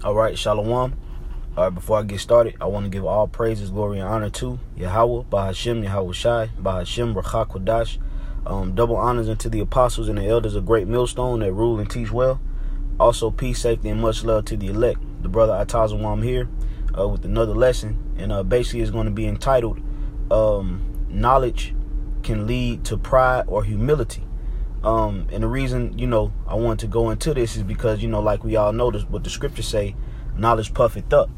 All right, Shalom. All right, before I get started, I want to give all praises, glory, and honor to Yahweh, Bahashem, Yahweh Shai, Bahashem, Rachak Kodash. Double honors unto the apostles and the elders of Great Millstone that rule and teach well. Also, peace, safety, and much love to the elect. The brother Atazawam here with another lesson. And basically it's going to be entitled, Knowledge Can Lead to Pride or Humility. And the reason, I want to go into this is because, like we all know this, what the scriptures say, knowledge puffeth up.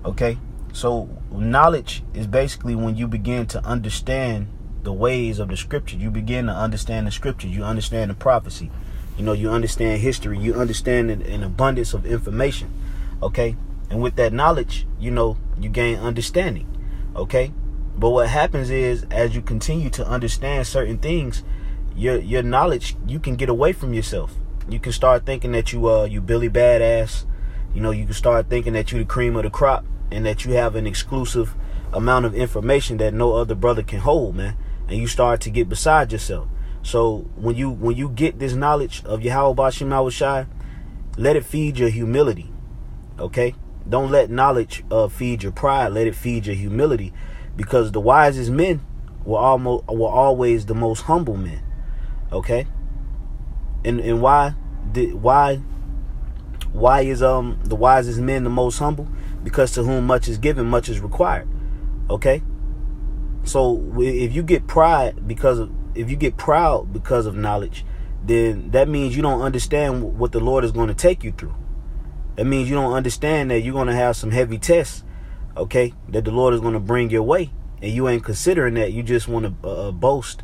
Okay. So knowledge is basically when you begin to understand the ways of the scripture. You begin to understand the scripture. You understand the prophecy. You understand history. You understand an abundance of information. Okay. And with that knowledge, you gain understanding. Okay. But what happens is, as you continue to understand certain things, your knowledge, you can get away from yourself. You can start thinking that you Billy Badass. You can start thinking that you the cream of the crop and that you have an exclusive amount of information that no other brother can hold, man. And you start to get beside yourself. So when you get this knowledge of Yahweh Bashim Yahweh Shai, let it feed your humility. Okay? Don't let knowledge feed your pride. Let it feed your humility, because the wisest men were always the most humble men. Okay? And why is the wisest men the most humble? Because to whom much is given, much is required. Okay? So if you get proud because of knowledge, then that means you don't understand what the Lord is going to take you through. That means you don't understand that you're going to have some heavy tests, okay, that the Lord is going to bring your way, and you ain't considering that. You just want to boast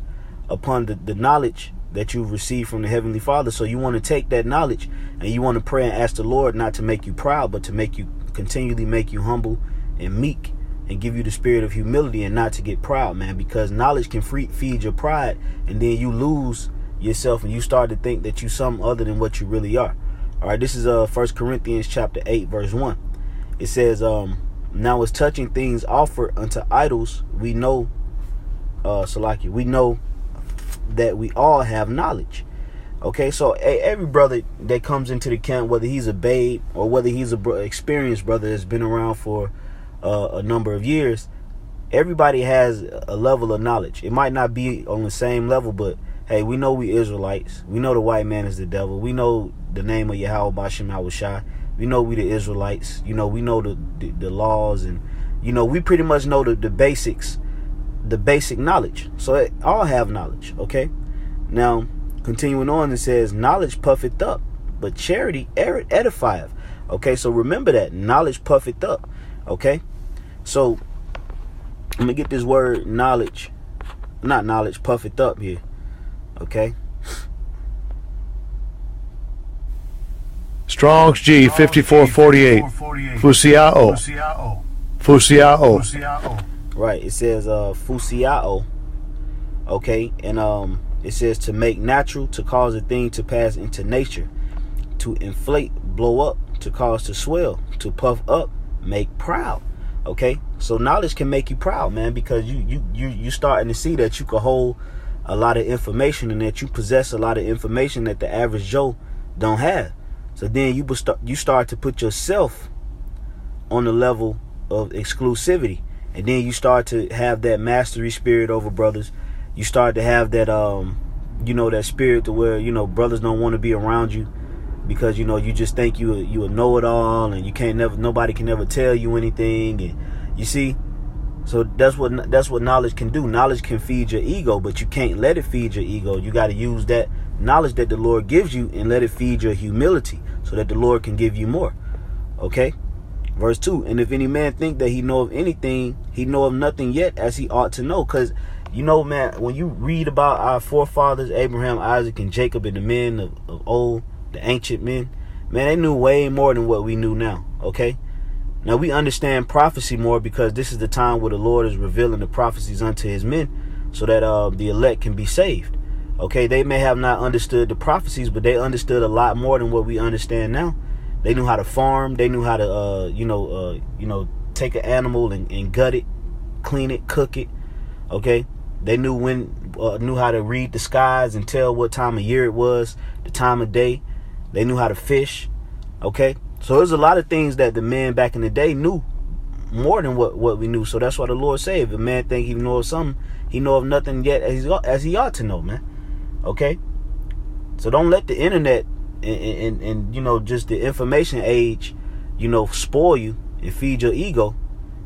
upon the knowledge that you've received from the Heavenly Father. So you want to take that knowledge and you want to pray and ask the Lord not to make you proud, but to continually make you humble and meek, and give you the spirit of humility and not to get proud, man, because knowledge can feed your pride, and then you lose yourself and you start to think that you something other than what you really are. All right, this is 1 Corinthians chapter 8, verse 1. It says, now as touching things offered unto idols, we know, we know that we all have knowledge. Okay, so every brother that comes into the camp, whether he's a babe or whether he's a experienced brother that's been around for a number of years, everybody has a level of knowledge. It might not be on the same level, but hey, we know we Israelites. We know the white man is the devil. We know the name of Yahweh Bashim Yahweh Shai. We know we the Israelites. We know the laws, and we pretty much know the basics, the basic knowledge. So all have knowledge. Okay, now continuing on, it says, knowledge puffeth up, but charity edifieth. Okay, so remember that knowledge puffeth up. Okay, so I'm gonna get this word knowledge, not knowledge, puffeth up here. Okay. Strong's G 5448. Fusiao. Right. It says fusiao. Okay, and it says to make natural, to cause a thing to pass into nature, to inflate, blow up, to cause to swell, to puff up, make proud. Okay, so knowledge can make you proud, man, because you starting to see that you can hold a lot of information, and that you possess a lot of information that the average Joe don't have. So then you start to put yourself on the level of exclusivity, and then you start to have that mastery spirit over brothers. You start to have that that spirit to where brothers don't want to be around you, because you just think you a know-it-all, and nobody can never tell you anything. And you see, so that's what knowledge can do. Knowledge can feed your ego, but you can't let it feed your ego. You got to use that knowledge that the Lord gives you and let it feed your humility, so that the Lord can give you more. Okay, verse 2. And if any man think that he know of anything, he know of nothing yet as he ought to know. Because man, when you read about our forefathers, Abraham, Isaac, and Jacob, and the men of old, the ancient men, man, they knew way more than what we knew now. Okay, now we understand prophecy more because this is the time where the Lord is revealing the prophecies unto his men, so that the elect can be saved. Okay, they may have not understood the prophecies, but they understood a lot more than what we understand now. They knew how to farm. They knew how to take an animal and gut it, clean it, cook it. Okay, they knew how to read the skies and tell what time of year it was, the time of day. They knew how to fish. Okay, So there's a lot of things that the men back in the day knew more than what we knew. So that's why the Lord said, if a man think he knows something, he know of nothing yet as he ought to know, man. Okay? So don't let the internet and you know, just the information age, you know, spoil you and feed your ego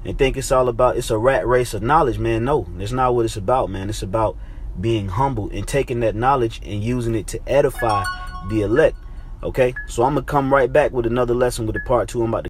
and think it's all about, it's a rat race of knowledge, man. No, that's not what it's about, man. It's about being humble and taking that knowledge and using it to edify the elect. Okay, so I'm gonna come right back with another lesson with the part 2. I'm about to